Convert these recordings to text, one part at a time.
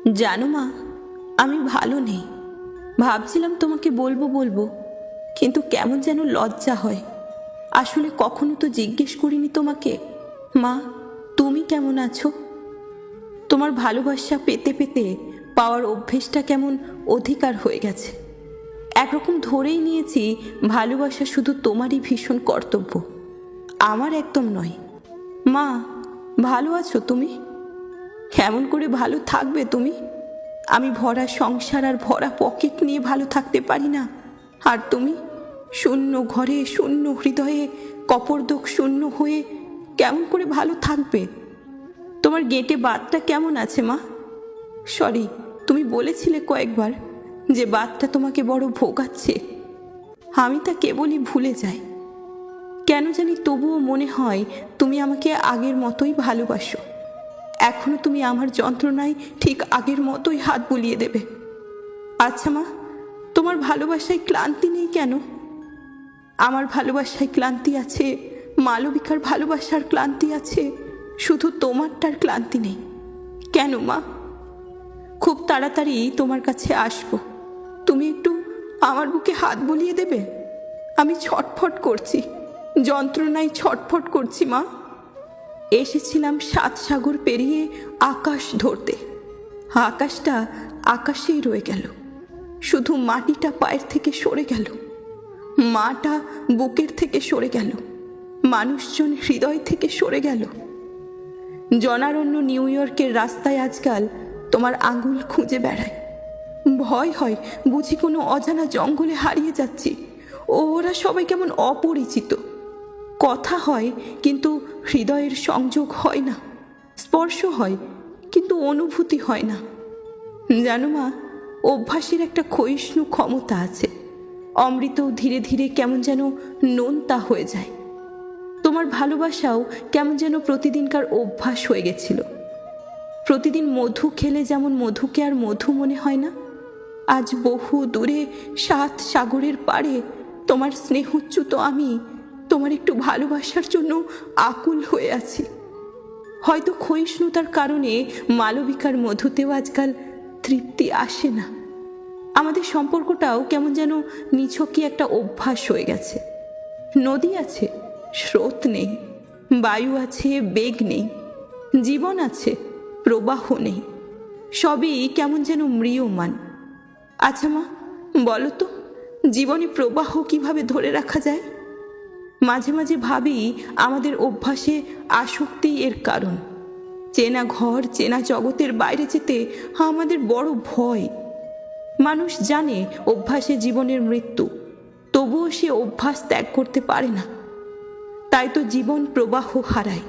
জানো মা, আমি ভালো নেই। ভাবছিলাম তোমাকে বলবো বলবো, কিন্তু কেমন যেন লজ্জা হয়। আসলে কখনো তো জিজ্ঞেস করিনি তোমাকে, মা তুমি কেমন আছো। তোমার ভালোবাসা পেতে পেতে পাওয়ার অভ্যেসটা কেমন অধিকার হয়ে গেছে। একরকম ধরেই নিয়েছি ভালোবাসা শুধু তোমারই ভীষণ কর্তব্য, আমার একদম নয়। মা ভালো আছো তুমি? কেমন করে ভালো থাকবে তুমি? আমি ভরা সংসার আর ভরা পকেট নিয়ে ভালো থাকতে পারি না, আর তুমি শূন্য ঘরে শূন্য হৃদয়ে কপর্দক শূন্য হয়ে কেমন করে ভালো থাকবে? তোমার গেটে বাতটা কেমন আছে মা? সরি, তুমি বলেছিলে কয়েকবার যে বাতটা তোমাকে বড় ভোগাচ্ছে। আমি তা কেবলই ভুলে যাই। কেন জানি তবুও মনে হয় তুমি আমাকে আগের মতোই ভালোবাসো। এখনো তুমি আমার যন্ত্রণায় ঠিক আগের মতোই হাত বুলিয়ে দেবে। আচ্ছা মা, তোমার ভালোবাসায় ক্লান্তি নেই কেন? আমার ভালোবাসায় ক্লান্তি আছে, মালবিকার ভালোবাসার ক্লান্তি আছে, শুধু তোমারটার ক্লান্তি নেই কেন মা? খুব তাড়াতাড়ি তোমার কাছে আসবো, তুমি একটু আমার বুকে হাত বুলিয়ে দেবে। আমি ছটফট করছি, যন্ত্রণায় ছটফট করছি মা। এসেছিলাম 7 সাগর পেরিয়ে আকাশ ধরতে, আকাশটা আকাশেই রয়ে গেল, শুধু মাটিটা পায়ের থেকে সরে গেল, মাটা বুকের থেকে সরে গেল, মানুষজন হৃদয় থেকে সরে গেল। জনারণ্য নিউ ইয়র্কের রাস্তায় আজকাল তোমার আঙুল খুঁজে বেড়ায়। ভয় হয় বুঝি কোনো অজানা জঙ্গলে হারিয়ে যাচ্ছি। ওরা সবাই কেমন অপরিচিত। কথা হয় কিন্তু হৃদয়ের সংযোগ হয় না, স্পর্শ হয় কিন্তু অনুভূতি হয় না। জানো মা, অভ্যাসের একটা ক্ষয়িষ্ণু ক্ষমতা আছে। অমৃতও ধীরে ধীরে কেমন যেন নোনতা হয়ে যায়। তোমার ভালোবাসাও কেমন যেন প্রতিদিনকার অভ্যাস হয়ে গেছিল। প্রতিদিন মধু খেলে যেমন মধুকে আর মধু মনে হয় না, আজ বহু দূরে 7 সাগরের পাড়ে তোমার স্নেহচ্যুত আমি তোমার একটু ভালোবাসার জন্য আকুল হয়ে আছি। হয়তো ক্ষয়িষ্ণুতার কারণে মালবিকার মধুতেও আজকাল তৃপ্তি আসে না। আমাদের সম্পর্কটাও কেমন যেন নিছকই একটা অভ্যাস হয়ে গেছে। নদী আছে, স্রোত নেই। বায়ু আছে, বেগ নেই। জীবন আছে, প্রবাহ নেই। সবই কেমন যেন ম্রিয়মান। আচ্ছা মা, বলো তো, জীবনে প্রবাহ কিভাবে ধরে রাখা যায়? মাঝে মাঝে ভাবি আমাদের অভ্যাসে আসক্তি এর কারণ। চেনা ঘর, চেনা জগতের বাইরে যেতে আমাদের বড় ভয়। মানুষ জানে অভ্যাসে জীবনের মৃত্যু, তবুও সে অভ্যাস ত্যাগ করতে পারে না। তাই তো জীবন প্রবাহ হারায়,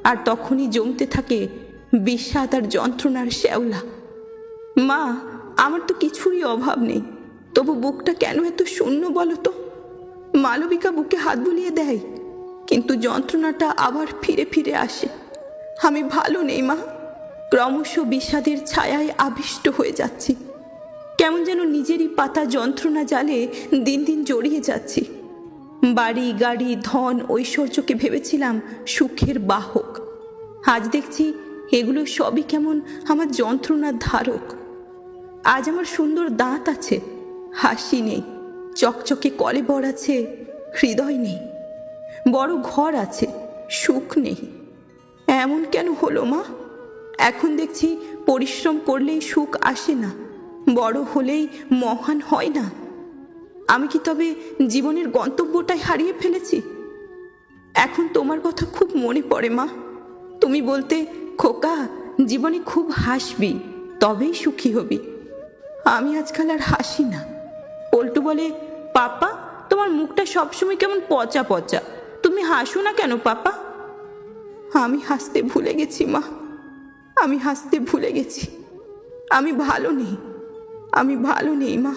আর তখনই জমতে থাকে বিষাদ আর যন্ত্রণার শ্যাওলা। মা, আমার তো কিছুরই অভাব নেই, তবু বুকটা কেন এত শূন্য বলো তো? মালবিকা বুকে হাত বুলিয়ে দেয়, কিন্তু যন্ত্রণাটা আবার ফিরে ফিরে আসে। আমি ভালো নেই মা, ক্রমশ বিষাদের ছায়ায় আবিষ্ট হয়ে যাচ্ছি। কেমন যেন নিজেরই পাতা যন্ত্রণা জালে দিন দিন জড়িয়ে যাচ্ছি। বাড়ি, গাড়ি, ধন, ঐশ্বর্যকে ভেবেছিলাম সুখের বাহক। আজ দেখছি এগুলো সবই কেমন আমার যন্ত্রণার ধারক। আজ আমার সুন্দর দাঁত আছে, হাসি নেই। চকচকে কলেবর আছে, হৃদয় নেই। বড় ঘর আছে, সুখ নেই। এমন কেন হলো মা? এখন দেখছি পরিশ্রম করলেই সুখ আসে না, বড় হলেই মহান হয় না। আমি কি তবে জীবনের গন্তব্যটাই হারিয়ে ফেলেছি? এখন তোমার কথা খুব মনে পড়ে মা। তুমি বলতে, খোকা, জীবনে খুব হাসবি, তবেই সুখী হবি। আমি আজকাল আর হাসি না। পল্টু বলে, পাপা তোমার মুখটা সবসময় কেমন পচা পচা, তুমি হাসো না কেন পাপা? আমি হাসতে ভুলে গেছি মা, আমি হাসতে ভুলে গেছি। আমি ভালো নেই, আমি ভালো নেই মা।